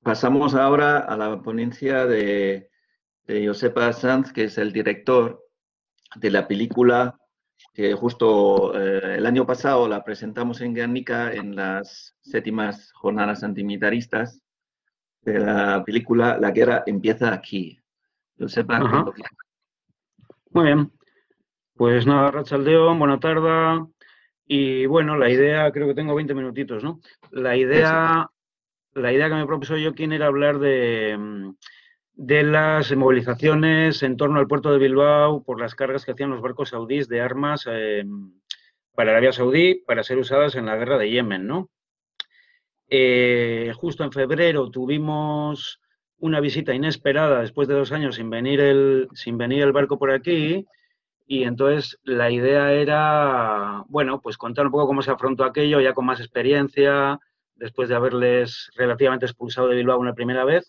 Pasamos ahora a la ponencia de Josepa Sanz, que es el director de la película que justo el año pasado la presentamos en Guernica en las 7ª jornadas antimilitaristas de la película La guerra empieza aquí. Josepa, Ajá. cuando quieras. Muy bien, pues nada, Rachaldeón, buena tarde. Y bueno, la idea, creo que tengo 20 minutitos, ¿no? La Sí. idea, la idea que me propuso Joaquín era hablar de las movilizaciones en torno al puerto de Bilbao por las cargas que hacían los barcos saudíes de armas para Arabia Saudí para ser usadas en la guerra de Yemen, ¿no? Justo en febrero tuvimos una visita inesperada después de 2 años sin venir el barco por aquí. Y entonces la idea era, bueno, pues contar un poco cómo se afrontó aquello, ya con más experiencia, después de haberles relativamente expulsado de Bilbao una primera vez.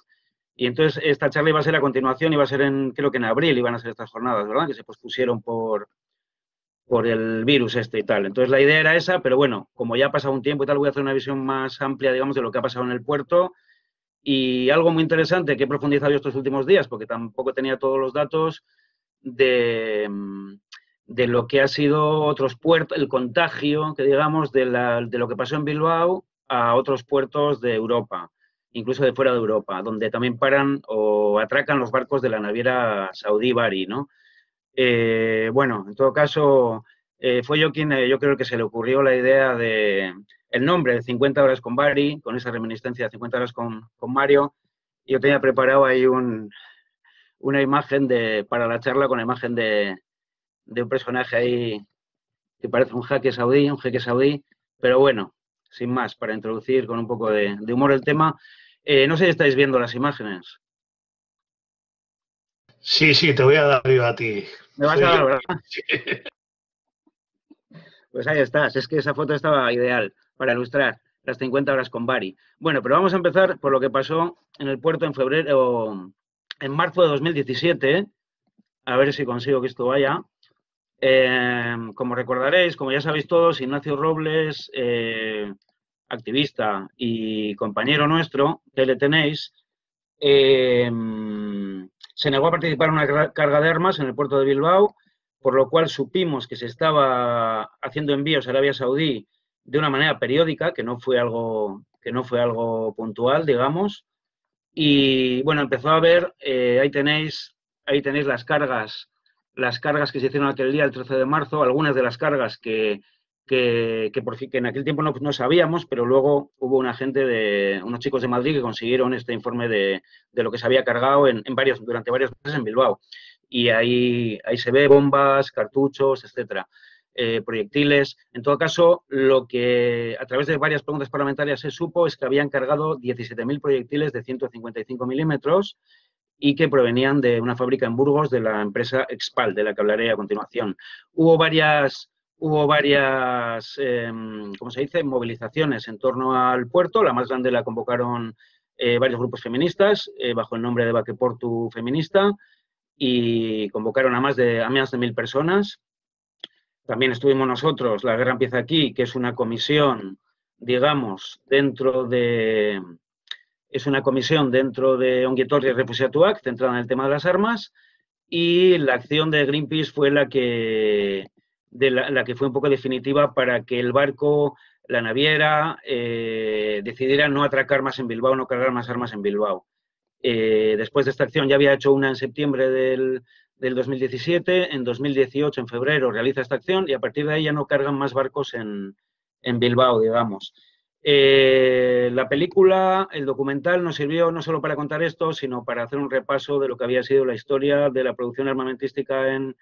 Y entonces esta charla iba a ser a continuación, iba a ser creo que en abril iban a ser estas jornadas, ¿verdad? Que se pospusieron por el virus este y tal. Entonces la idea era esa, pero bueno, como ya ha pasado un tiempo y tal, voy a hacer una visión más amplia, digamos, de lo que ha pasado en el puerto. Y algo muy interesante que he profundizado yo estos últimos días, porque tampoco tenía todos los datos, de, de lo que ha sido otros puertos, el contagio, que digamos, de lo que pasó en Bilbao a otros puertos de Europa, incluso de fuera de Europa, donde también paran o atracan los barcos de la naviera saudí Bari, ¿no? Bueno, en todo caso, fue yo quien, yo creo que se le ocurrió la idea de el nombre de 50 horas con Bari, con esa reminiscencia de 50 horas con Mario. Yo tenía preparado ahí una imagen para la charla con la imagen de un personaje ahí que parece un jeque saudí, pero bueno, sin más, para introducir con un poco de humor el tema. No sé si estáis viendo las imágenes. Sí, sí, te voy a dar yo a ti. Me vas a Soy yo. dar, ¿verdad? Sí. Pues ahí estás, es que esa foto estaba ideal para ilustrar las 50 horas con Bari. Bueno, pero vamos a empezar por lo que pasó en el puerto en marzo de 2017, a ver si consigo que esto vaya. Como recordaréis, como ya sabéis todos, Ignacio Robles, activista y compañero nuestro, que le tenéis, se negó a participar en una carga de armas en el puerto de Bilbao, por lo cual supimos que se estaba haciendo envíos a Arabia Saudí de una manera periódica, que no fue algo puntual, digamos. Y bueno, empezó a ver, ahí tenéis las cargas que se hicieron aquel día, el 13 de marzo, algunas de las cargas que en aquel tiempo no sabíamos, pero luego hubo unos chicos de Madrid que consiguieron este informe de lo que se había cargado durante varios meses en Bilbao. Y ahí se ve bombas, cartuchos, etcétera. Proyectiles. En todo caso, lo que a través de varias preguntas parlamentarias se supo es que habían cargado 17.000 proyectiles de 155 milímetros y que provenían de una fábrica en Burgos de la empresa Expal, de la que hablaré a continuación. Hubo varias ¿cómo se dice?, movilizaciones en torno al puerto. La más grande la convocaron varios grupos feministas bajo el nombre de Baqueportu Feminista y convocaron a más de 1.000 personas. También estuvimos nosotros, La Guerra Empieza Aquí, que es una comisión, digamos, es una comisión dentro de Ongi Etorri Refuxiatuak, centrada en el tema de las armas, y la acción de Greenpeace fue la que fue un poco definitiva para que el barco, la naviera, decidiera no atracar más en Bilbao, no cargar más armas en Bilbao. Después de esta acción ya había hecho una en septiembre del 2017, en 2018, en febrero, realiza esta acción y a partir de ahí ya no cargan más barcos en Bilbao, digamos. La película, el documental, nos sirvió no solo para contar esto, sino para hacer un repaso de lo que había sido la historia de la producción armamentística en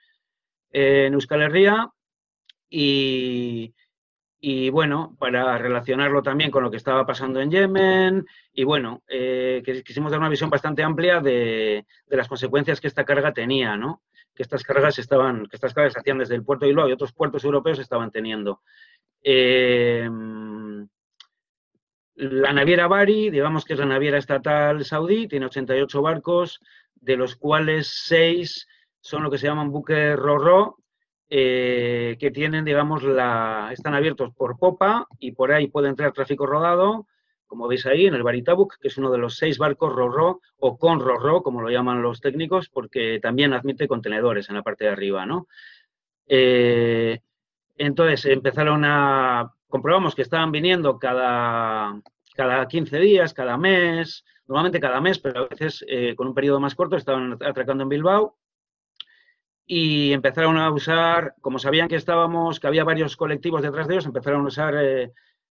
Euskal Herria y bueno, para relacionarlo también con lo que estaba pasando en Yemen y bueno, quisimos dar una visión bastante amplia de las consecuencias que esta carga tenía, ¿no? Que estas cargas se hacían desde el puerto de Bilbao y otros puertos europeos estaban teniendo. La naviera Bari, digamos que es la naviera estatal saudí, tiene 88 barcos, de los cuales 6 son lo que se llaman buques ro-ro, que tienen, digamos, están abiertos por popa y por ahí puede entrar tráfico rodado, como veis ahí, en el Baritabuk, que es uno de los 6 barcos ro-ro o con ro-ro, como lo llaman los técnicos, porque también admite contenedores en la parte de arriba, ¿no? Entonces comprobamos que estaban viniendo cada 15 días, cada mes, normalmente cada mes, pero a veces con un periodo más corto estaban atracando en Bilbao y empezaron a usar, como sabían que había varios colectivos detrás de ellos, empezaron a usar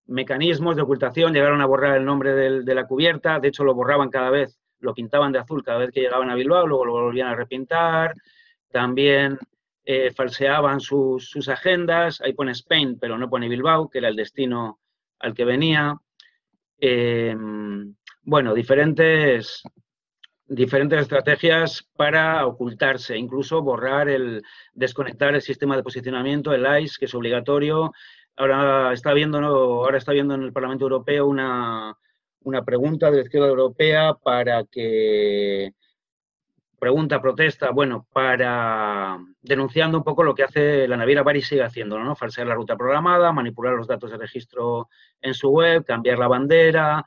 mecanismos de ocultación, llegaron a borrar el nombre de la cubierta, de hecho lo borraban cada vez, lo pintaban de azul cada vez que llegaban a Bilbao, luego lo volvían a repintar, también falseaban sus agendas, ahí pone Spain, pero no pone Bilbao, que era el destino al que venía. Bueno, diferentes estrategias para ocultarse, incluso desconectar el sistema de posicionamiento, el ICE, que es obligatorio. Ahora está viendo en el Parlamento Europeo una pregunta de la izquierda europea protesta, bueno, denunciando un poco lo que hace la naviera Bari, sigue haciendo, ¿no? Falsear la ruta programada, manipular los datos de registro en su web, cambiar la bandera.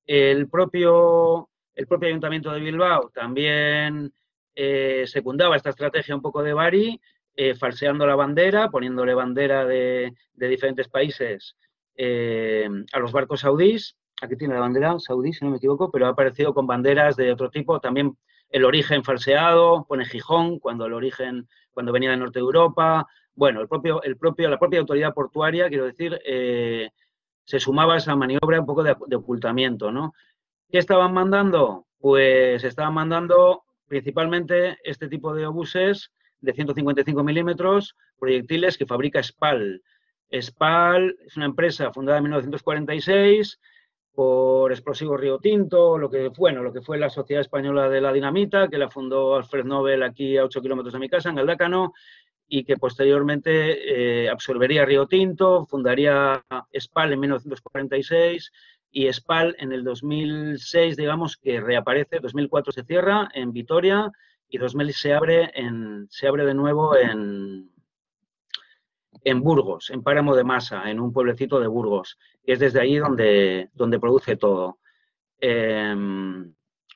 El propio Ayuntamiento de Bilbao también secundaba esta estrategia un poco de Bari, falseando la bandera, poniéndole bandera de diferentes países a los barcos saudíes. Aquí tiene la bandera saudí, si no me equivoco, pero ha aparecido con banderas de otro tipo. También el origen falseado, pone Gijón, cuando venía del norte de Europa. Bueno, la propia autoridad portuaria, quiero decir, se sumaba a esa maniobra un poco de ocultamiento, ¿no? ¿Qué estaban mandando? Pues estaban mandando principalmente este tipo de obuses de 155 milímetros, proyectiles que fabrica SPAL. SPAL es una empresa fundada en 1946 por Explosivos Río Tinto, lo que fue la Sociedad Española de la Dinamita, que la fundó Alfred Nobel aquí a 8 kilómetros de mi casa, en Galdácano, y que posteriormente absorbería Río Tinto, fundaría SPAL en 1946 y SPAL en el 2006, digamos, que reaparece, 2004 se cierra en Vitoria y 2000 se abre de nuevo en Burgos, en Páramo de Masa, en un pueblecito de Burgos, que es desde ahí donde produce todo.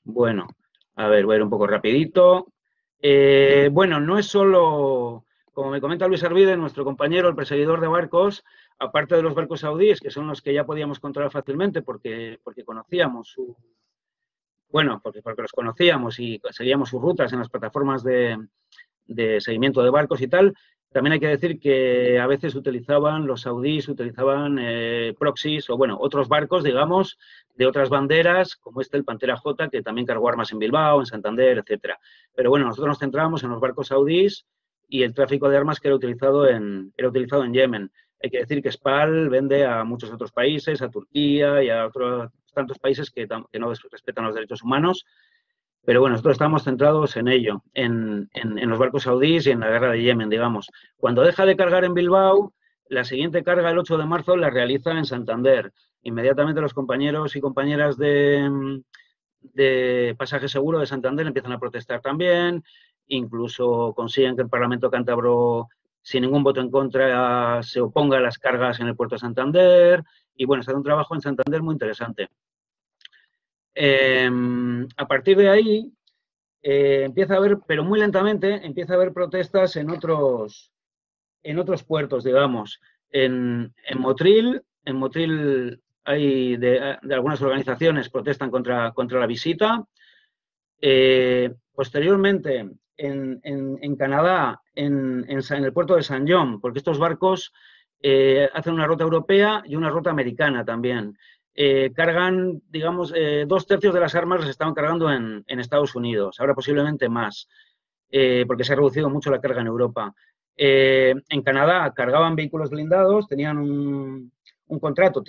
Bueno, a ver, voy a ir un poco rapidito. Bueno, no es solo, como me comenta Luis Arvide, nuestro compañero, el perseguidor de barcos, aparte de los barcos saudíes, que son los que ya podíamos controlar fácilmente porque conocíamos porque los conocíamos y seguíamos sus rutas en las plataformas de seguimiento de barcos y tal. También hay que decir que a veces los saudíes utilizaban proxies o, bueno, otros barcos, digamos, de otras banderas, como el Pantera J, que también cargó armas en Bilbao, en Santander, etcétera. Pero bueno, nosotros nos centrábamos en los barcos saudíes y el tráfico de armas que era utilizado en Yemen. Hay que decir que SPAL vende a muchos otros países, a Turquía y a otros tantos países que no respetan los derechos humanos. Pero bueno, nosotros estamos centrados en ello, en los barcos saudíes y en la guerra de Yemen, digamos. Cuando deja de cargar en Bilbao, la siguiente carga, el 8 de marzo, la realiza en Santander. Inmediatamente los compañeros y compañeras de Pasaje Seguro de Santander empiezan a protestar también, incluso consiguen que el Parlamento cántabro, sin ningún voto en contra, se oponga a las cargas en el puerto de Santander. Y bueno, se hace un trabajo en Santander muy interesante. A partir de ahí empieza a haber, pero muy lentamente, empieza a haber protestas en otros puertos, digamos. En Motril hay de algunas organizaciones protestan contra la visita. Posteriormente, en Canadá, en el puerto de Saint John, porque estos barcos hacen una ruta europea y una ruta americana también. Cargan, digamos, 2/3 de las armas las estaban cargando en Estados Unidos, ahora posiblemente más, porque se ha reducido mucho la carga en Europa. En Canadá cargaban vehículos blindados, tienen un contrato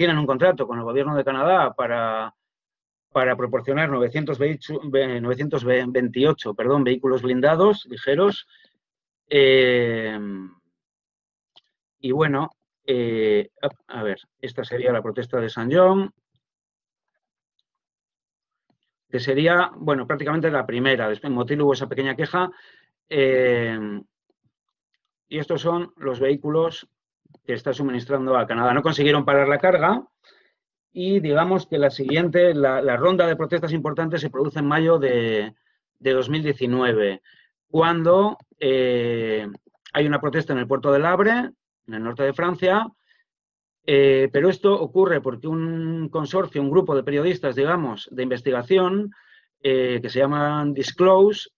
con el gobierno de Canadá para proporcionar 928 vehículos blindados ligeros. Y bueno, a ver, esta sería la protesta de Saint John, que sería, bueno, prácticamente la primera. Después en Motril hubo esa pequeña queja. Y estos son los vehículos que está suministrando a Canadá. No consiguieron parar la carga y digamos que la ronda de protestas importantes se produce en mayo de 2019, cuando hay una protesta en el puerto del Havre, en el norte de Francia, pero esto ocurre porque un consorcio, un grupo de periodistas, digamos, de investigación, que se llaman Disclose,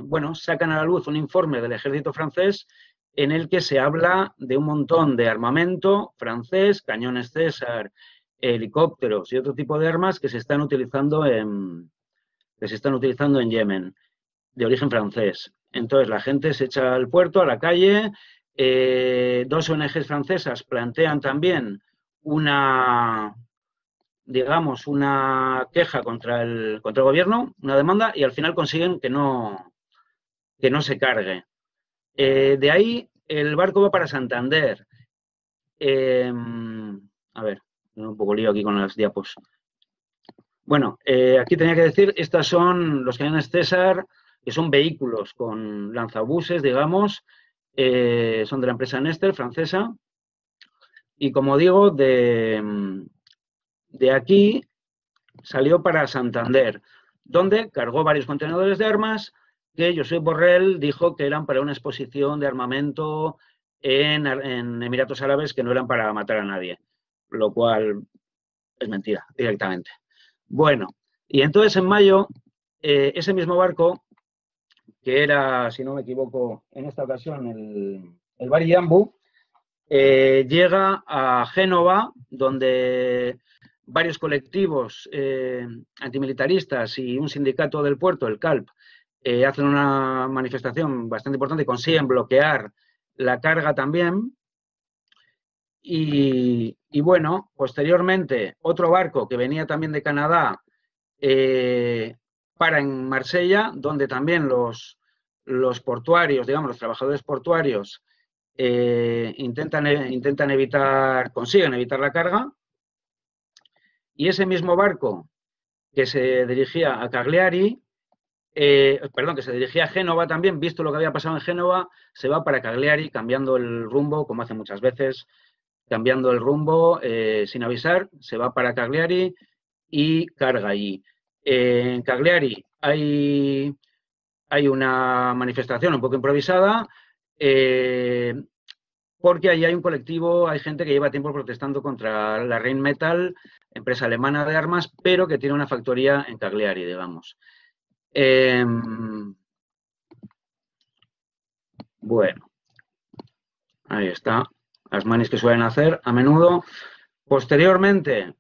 bueno, sacan a la luz un informe del ejército francés en el que se habla de un montón de armamento francés, cañones César, helicópteros y otro tipo de armas que se están utilizando en Yemen, de origen francés. Entonces la gente se echa al puerto, a la calle. Dos ONGs francesas plantean también una queja contra el gobierno, una demanda, y al final consiguen que no se cargue. De ahí el barco va para Santander. A ver, un poco lío aquí con las diapos. Bueno, aquí tenía que decir, estos son los cañones César, que son vehículos con lanzabuses, digamos, son de la empresa Nestor, francesa, y como digo, de aquí salió para Santander, donde cargó varios contenedores de armas que Josep Borrell dijo que eran para una exposición de armamento en Emiratos Árabes, que no eran para matar a nadie, lo cual es mentira, directamente. Bueno, y entonces en mayo, ese mismo barco, que era, si no me equivoco, en esta ocasión el Bari Jambu, llega a Génova, donde varios colectivos antimilitaristas y un sindicato del puerto, el CALP, hacen una manifestación bastante importante y consiguen bloquear la carga también. Y bueno, posteriormente, otro barco que venía también de Canadá para en Marsella, donde también los portuarios, digamos, los trabajadores portuarios consiguen evitar la carga. Y ese mismo barco que se dirigía a Cagliari, que se dirigía a Génova también, visto lo que había pasado en Génova, se va para Cagliari cambiando el rumbo, como hace muchas veces, cambiando el rumbo sin avisar, se va para Cagliari y carga allí. En Cagliari hay una manifestación un poco improvisada, porque allí hay un colectivo, hay gente que lleva tiempo protestando contra la Rheinmetall, empresa alemana de armas, pero que tiene una factoría en Cagliari, digamos. Bueno, ahí está, las manis que suelen hacer a menudo. Posteriormente,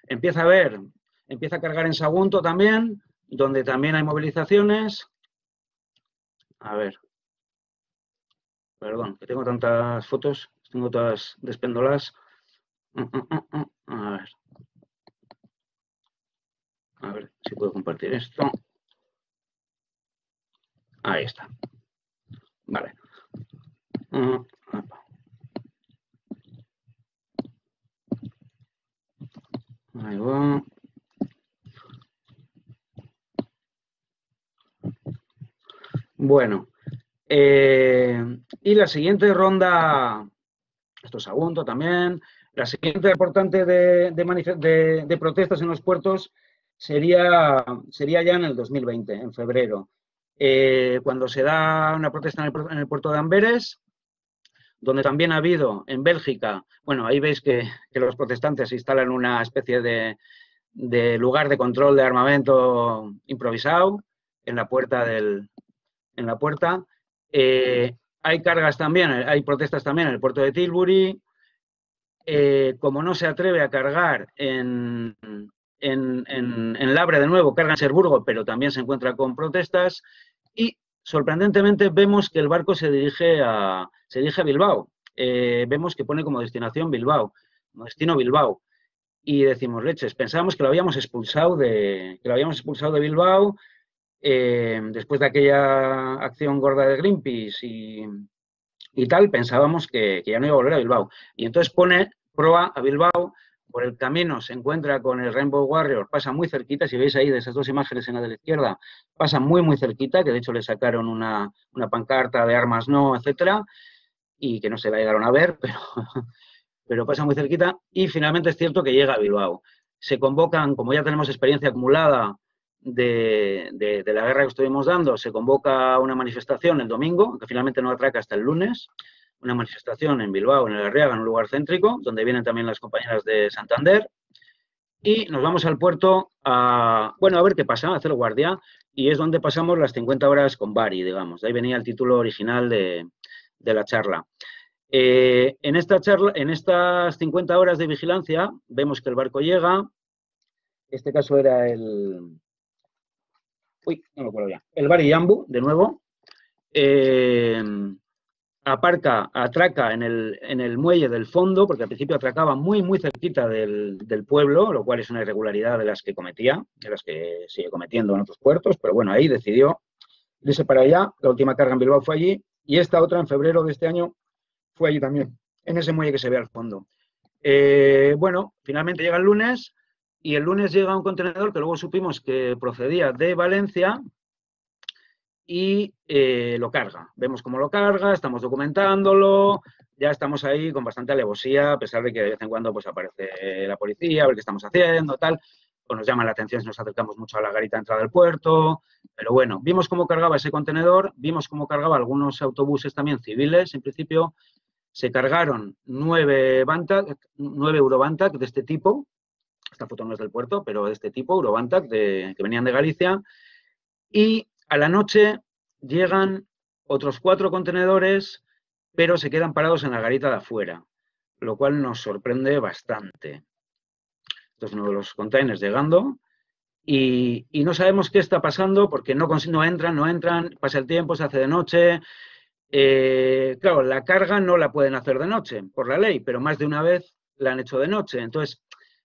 empieza a cargar en Sagunto también, donde también hay movilizaciones. A ver, perdón, que tengo tantas fotos, tengo todas despéndolas. A ver si puedo compartir esto. Ahí está. Vale. Ahí va. Bueno. Y la siguiente ronda, esto es Sagunto también, la siguiente importante de protestas en los puertos sería ya en el 2020, en febrero, cuando se da una protesta en el puerto de Amberes, donde también ha habido en Bélgica, bueno, ahí veis que los protestantes instalan una especie de lugar de control de armamento improvisado en la puerta hay cargas también, hay protestas también en el puerto de Tilbury. Como no se atreve a cargar en Labre de nuevo, carga en Cherburgo, pero también se encuentra con protestas. Y sorprendentemente vemos que el barco se dirige a Bilbao. Vemos que pone como destinación Bilbao, como destino Bilbao. Y decimos, leches, pensábamos que lo habíamos expulsado de Bilbao. Después de aquella acción gorda de Greenpeace y tal, pensábamos que ya no iba a volver a Bilbao. Y entonces pone proa a Bilbao, por el camino se encuentra con el Rainbow Warrior, pasa muy cerquita, si veis ahí de esas dos imágenes en la de la izquierda, pasa muy, muy cerquita, que de hecho le sacaron una pancarta de armas no, etcétera, y que no se la llegaron a ver, pero pasa muy cerquita y finalmente es cierto que llega a Bilbao. Se convocan, como ya tenemos experiencia acumulada de la guerra que estuvimos dando, se convoca una manifestación el domingo, que finalmente no atraca hasta el lunes, una manifestación en Bilbao, en el Arriaga, en un lugar céntrico, donde vienen también las compañeras de Santander, y nos vamos al puerto a ver qué pasa, a hacer guardia, y es donde pasamos las 50 horas con Bari, digamos. De ahí venía el título original de la charla. En estas 50 horas de vigilancia, vemos que el barco llega, este caso era el Bari Jambu, de nuevo, atraca en el muelle del fondo, porque al principio atracaba muy, muy cerquita del pueblo, lo cual es una irregularidad de las que cometía, de las que sigue cometiendo en otros puertos, pero bueno, ahí decidió irse para allá. La última carga en Bilbao fue allí, y esta otra, en febrero de este año, fue allí también, en ese muelle que se ve al fondo. Finalmente llega el lunes, y el lunes llega un contenedor que luego supimos que procedía de Valencia, y lo carga. Vemos cómo lo carga, estamos documentándolo, ya estamos ahí con bastante alevosía, a pesar de que de vez en cuando pues aparece la policía, a ver qué estamos haciendo, tal. Pues nos llama la atención si nos acercamos mucho a la garita de entrada del puerto, pero bueno, vimos cómo cargaba ese contenedor, vimos cómo cargaba algunos autobuses también civiles. En principio se cargaron 9 Eurobantac de este tipo, esta foto no es del puerto, pero de este tipo, Eurobantac, que venían de Galicia, y a la noche llegan otros 4 contenedores, pero se quedan parados en la garita de afuera, lo cual nos sorprende bastante. Esto es uno de los containers llegando y no sabemos qué está pasando porque no entran, pasa el tiempo, se hace de noche. Claro, la carga no la pueden hacer de noche por la ley, pero más de una vez la han hecho de noche. Entonces,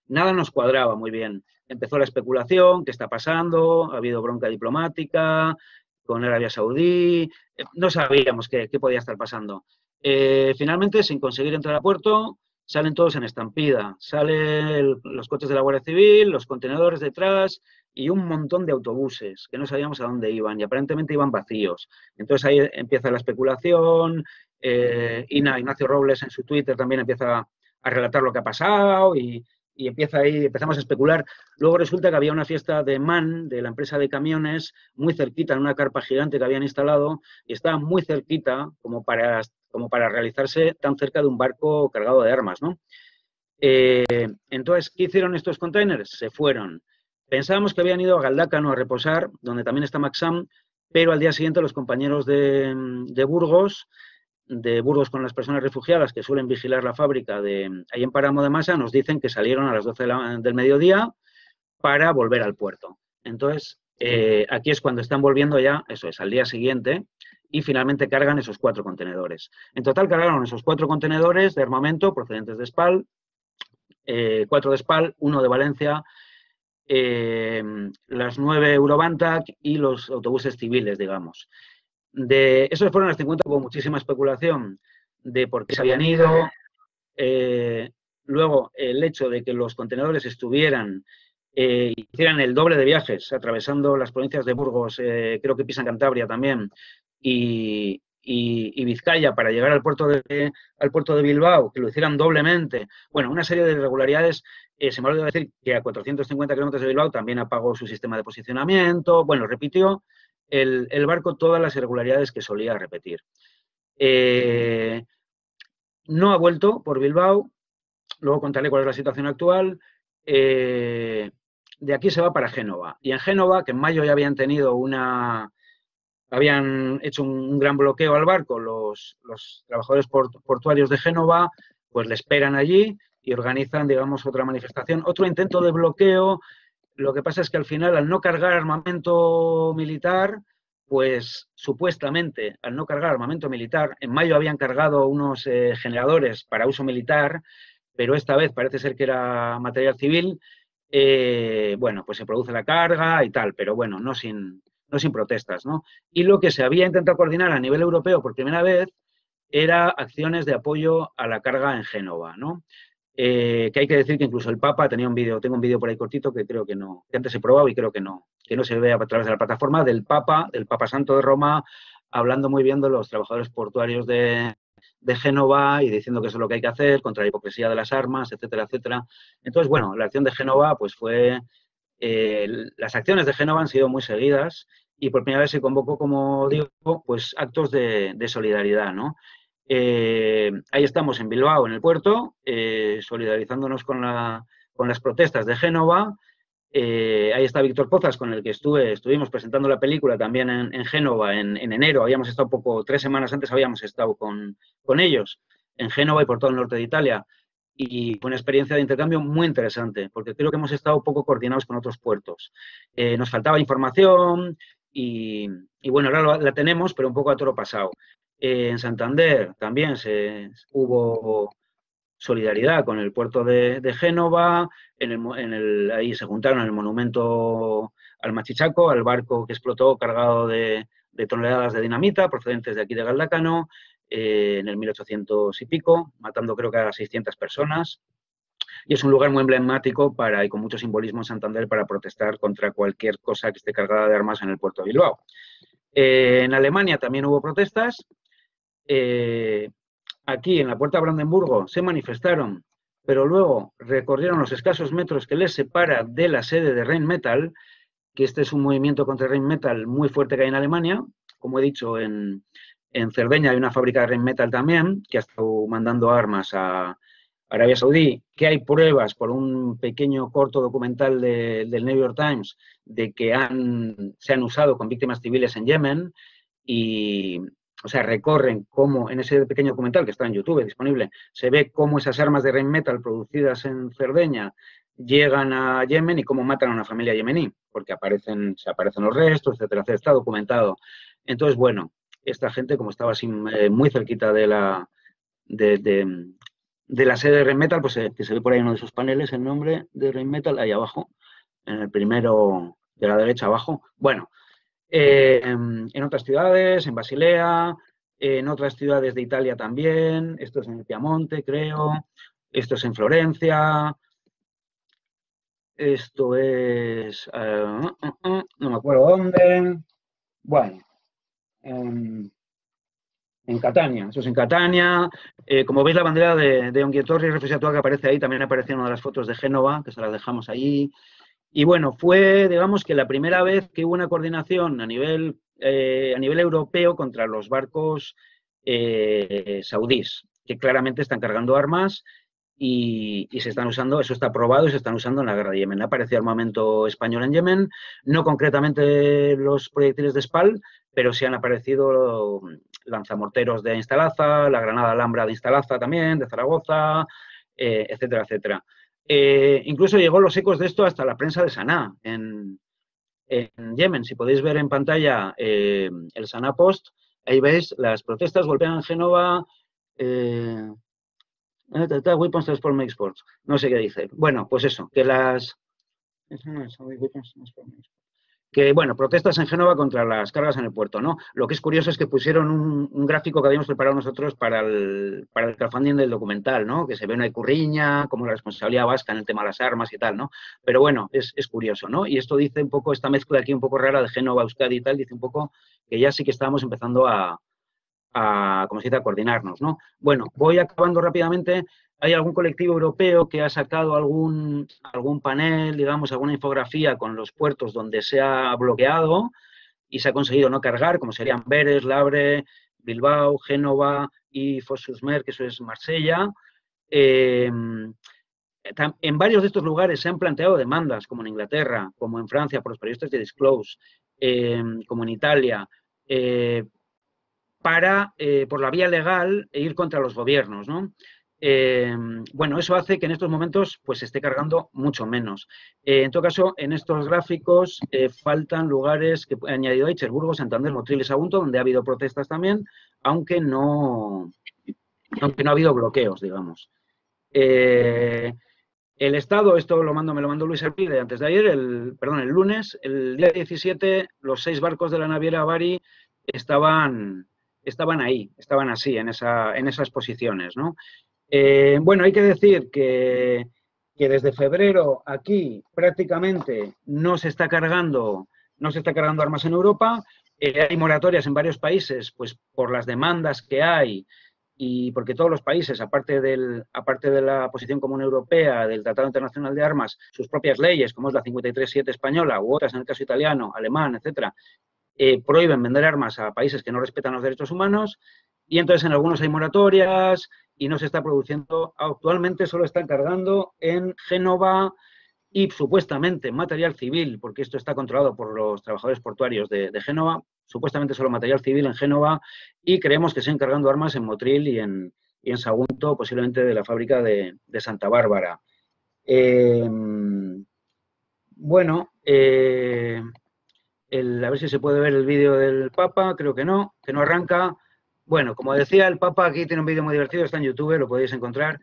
nada nos cuadraba muy bien. Empezó la especulación, ¿qué está pasando? Ha habido bronca diplomática con Arabia Saudí, no sabíamos qué podía estar pasando. Finalmente, sin conseguir entrar a puerto, salen todos en estampida. Salen los coches de la Guardia Civil, los contenedores detrás y un montón de autobuses que no sabíamos a dónde iban y aparentemente iban vacíos. Entonces ahí empieza la especulación. Ignacio Robles en su Twitter también empieza a relatar lo que ha pasado y empezamos a especular. Luego resulta que había una fiesta de MAN, de la empresa de camiones, muy cerquita, en una carpa gigante que habían instalado, y estaba muy cerquita como para realizarse tan cerca de un barco cargado de armas, ¿no? Entonces, ¿qué hicieron estos containers? Se fueron. Pensábamos que habían ido a Galdácano a reposar, donde también está Maxam, pero al día siguiente los compañeros de Burgos con las personas refugiadas que suelen vigilar la fábrica ahí en Páramo de Masa, nos dicen que salieron a las 12 del mediodía para volver al puerto. Entonces, aquí es cuando están volviendo ya, eso es, al día siguiente, y finalmente cargan esos 4 contenedores. En total cargaron esos 4 contenedores de armamento procedentes de Spal, 4 de Spal, 1 de Valencia, las 9 Eurobantac y los autobuses civiles, digamos. Esos fueron las 50, hubo muchísima especulación de por qué se habían ido. Luego, el hecho de que los contenedores hicieran el doble de viajes, atravesando las provincias de Burgos, creo que pisan Cantabria también, y Vizcaya para llegar al puerto de Bilbao, que lo hicieran doblemente. Bueno, una serie de irregularidades. Se me olvidó decir que a 450 kilómetros de Bilbao también apagó su sistema de posicionamiento. Bueno, repitió el barco todas las irregularidades que solía repetir. No ha vuelto por Bilbao, luego contaré cuál es la situación actual. De aquí se va para Génova. Y en Génova, que en mayo ya habían hecho un gran bloqueo al barco, los trabajadores portuarios de Génova, pues le esperan allí y organizan, digamos, otra manifestación, otro intento de bloqueo. Lo que pasa es que al final, al no cargar armamento militar, pues supuestamente, al no cargar armamento militar, en mayo habían cargado unos generadores para uso militar, pero esta vez parece ser que era material civil. Bueno, pues se produce la carga y tal, pero bueno, no sin protestas, ¿no? Y lo que se había intentado coordinar a nivel europeo por primera vez era acciones de apoyo a la carga en Génova, ¿no? Que hay que decir que incluso el Papa tengo un vídeo por ahí cortito que creo que no, que antes he probado y creo que no se ve a través de la plataforma, del Papa Santo de Roma, hablando muy bien de los trabajadores portuarios de Génova y diciendo que eso es lo que hay que hacer contra la hipocresía de las armas, etcétera, etcétera. Entonces, bueno, la acción de Génova pues fue... las acciones de Génova han sido muy seguidas y por primera vez se convocó, como digo, pues actos de solidaridad, ¿no? Ahí estamos en Bilbao, en el puerto, solidarizándonos con las protestas de Génova. Ahí está Víctor Pozas, con el que estuvimos presentando la película también en Génova en enero. Habíamos estado 3 semanas antes habíamos estado con ellos en Génova y por todo el norte de Italia. Y fue una experiencia de intercambio muy interesante, porque creo que hemos estado poco coordinados con otros puertos. Nos faltaba información y bueno, ahora la tenemos, pero un poco a toro pasado. En Santander también hubo solidaridad con el puerto de Génova, ahí se juntaron en el monumento al Machichaco, al barco que explotó cargado de toneladas de dinamita procedentes de aquí de Galdacano, en el 1800 y pico, matando creo que a 600 personas. Y es un lugar muy emblemático y con mucho simbolismo en Santander para protestar contra cualquier cosa que esté cargada de armas en el puerto de Bilbao. En Alemania también hubo protestas. Aquí en la Puerta de Brandenburgo se manifestaron, pero luego recorrieron los escasos metros que les separa de la sede de Rheinmetall, que este es un movimiento contra Rheinmetall muy fuerte que hay en Alemania. Como he dicho, en Cerdeña hay una fábrica de Rheinmetall también, que ha estado mandando armas a Arabia Saudí, que hay pruebas por un pequeño corto documental del New York Times de que se han usado con víctimas civiles en Yemen y... O sea, recorren cómo, en ese pequeño documental que está en YouTube disponible, se ve cómo esas armas de Rheinmetall producidas en Cerdeña llegan a Yemen y cómo matan a una familia yemení, porque se aparecen los restos, etcétera, etcétera, está documentado. Entonces, bueno, esta gente, como estaba así muy cerquita de la sede de Rheinmetall, pues que se ve por ahí en uno de sus paneles el nombre de Rheinmetall, ahí abajo, en el primero de la derecha abajo. Bueno, en otras ciudades, en Basilea, en otras ciudades de Italia también, esto es en el Piamonte, creo, esto es en Florencia, esto es, no me acuerdo dónde, bueno, en Catania, eso es en Catania. Como veis, la bandera de Onghiettorri y Refusatuak que aparece ahí, también aparece en una de las fotos de Génova, que se las dejamos ahí. Y bueno, fue, digamos, que la primera vez que hubo una coordinación a nivel europeo contra los barcos saudíes, que claramente están cargando armas y se están usando, eso está probado y se están usando en la guerra de Yemen. Apareció armamento español en Yemen, no concretamente los proyectiles de Spal, pero sí han aparecido lanzamorteros de Instalaza, la granada Alhambra de Instalaza también, de Zaragoza, etcétera, etcétera. Incluso llegó los ecos de esto hasta la prensa de Sanaa, en Yemen. Si podéis ver en pantalla el Sanaa Post, ahí veis las protestas golpean Génova, Weapons Transform Exports, no sé qué dice. Bueno, pues eso, que bueno, protestas en Génova contra las cargas en el puerto, ¿no? Lo que es curioso es que pusieron un gráfico que habíamos preparado nosotros para el crowdfunding del documental, ¿no? Que se ve una icurriña, como la responsabilidad vasca en el tema de las armas y tal, ¿no? Pero bueno, es curioso, ¿no? Y esto dice un poco, esta mezcla aquí un poco rara de Génova, Euskadi y tal, dice un poco que ya sí que estábamos empezando como se dice, a coordinarnos, ¿no? Bueno, voy acabando rápidamente. ¿Hay algún colectivo europeo que ha sacado algún panel, digamos, alguna infografía con los puertos donde se ha bloqueado y se ha conseguido no cargar, como serían Amberes, Labre, Bilbao, Génova y Fos-sur-Mer, que eso es Marsella? En varios de estos lugares se han planteado demandas, como en Inglaterra, como en Francia, por los periodistas de Disclose, como en Italia, por la vía legal, ir contra los gobiernos, ¿no? Bueno, eso hace que en estos momentos pues se esté cargando mucho menos. En todo caso, en estos gráficos faltan lugares que he añadido ahí, Cherburgo, Santander, Motril y Sagunto, donde ha habido protestas también, aunque no ha habido bloqueos, digamos. El Estado, esto me lo mandó Luis Arpide antes de ayer, el lunes, el día 17, los 6 barcos de la naviera Bari estaban ahí, estaban así, en esas posiciones, ¿no? Bueno, hay que decir que desde febrero aquí prácticamente no se está cargando armas en Europa. Hay moratorias en varios países, pues por las demandas que hay y porque todos los países, aparte de la posición común europea, del Tratado Internacional de Armas, sus propias leyes, como es la 53.7 española u otras en el caso italiano, alemán, etcétera, prohíben vender armas a países que no respetan los derechos humanos, y entonces en algunos hay moratorias y no se está produciendo. Actualmente solo están cargando en Génova y supuestamente material civil, porque esto está controlado por los trabajadores portuarios de Génova, supuestamente solo material civil en Génova, y creemos que siguen cargando armas en Motril y en Sagunto, posiblemente de la fábrica de Santa Bárbara. Bueno, a ver si se puede ver el vídeo del Papa, creo que no arranca. Bueno, como decía el Papa, aquí tiene un vídeo muy divertido, está en YouTube, lo podéis encontrar,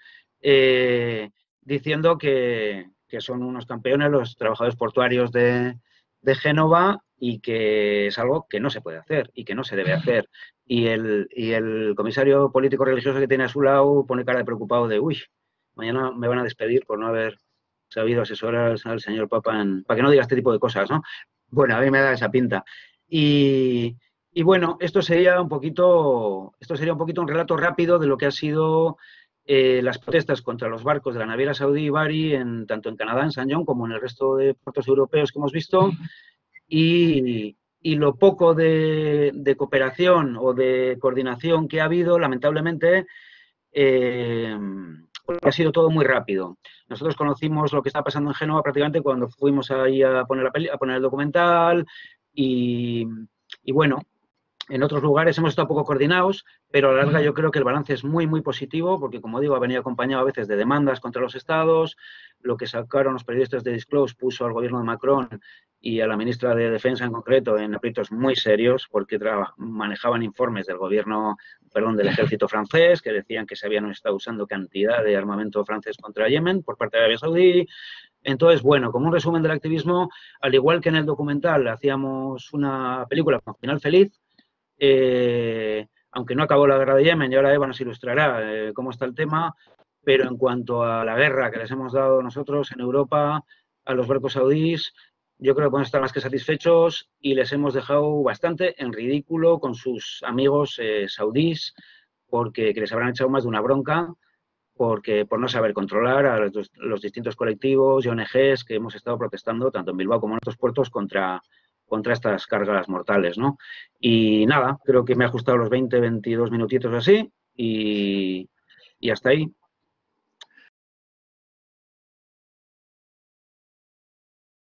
diciendo que son unos campeones los trabajadores portuarios de Génova y que es algo que no se puede hacer y que no se debe hacer. Y el comisario político religioso que tiene a su lado pone cara de preocupado de, uy, mañana me van a despedir por no haber sabido asesorar al señor Papa para que no diga este tipo de cosas, ¿no? Bueno, a mí me da esa pinta. Y bueno, esto sería un poquito un relato rápido de lo que ha sido las protestas contra los barcos de la naviera saudí Bari, tanto en Canadá, en San John, como en el resto de puertos europeos que hemos visto, y lo poco de cooperación o de coordinación que ha habido, lamentablemente, ha sido todo muy rápido. Nosotros conocimos lo que está pasando en Génova prácticamente cuando fuimos ahí a poner el documental y bueno, en otros lugares hemos estado poco coordinados, pero a la larga yo creo que el balance es muy, muy positivo, porque, como digo, ha venido acompañado a veces de demandas contra los estados. Lo que sacaron los periodistas de Disclose puso al gobierno de Macron y a la ministra de Defensa en concreto en aprietos muy serios, porque manejaban informes del del ejército francés, que decían que se habían estado usando cantidad de armamento francés contra Yemen por parte de Arabia Saudí. Entonces, bueno, como un resumen del activismo, al igual que en el documental hacíamos una película con final feliz, aunque no acabó la guerra de Yemen, y ahora Eva nos ilustrará cómo está el tema, pero en cuanto a la guerra que les hemos dado nosotros en Europa a los barcos saudíes, yo creo que podemos estar más que satisfechos y les hemos dejado bastante en ridículo con sus amigos saudíes, porque que les habrán echado más de una bronca, por no saber controlar a los distintos colectivos y ONGs que hemos estado protestando, tanto en Bilbao como en otros puertos, contra estas cargas mortales, ¿no? Y nada, creo que me he ajustado los 20, 22 minutitos así y hasta ahí.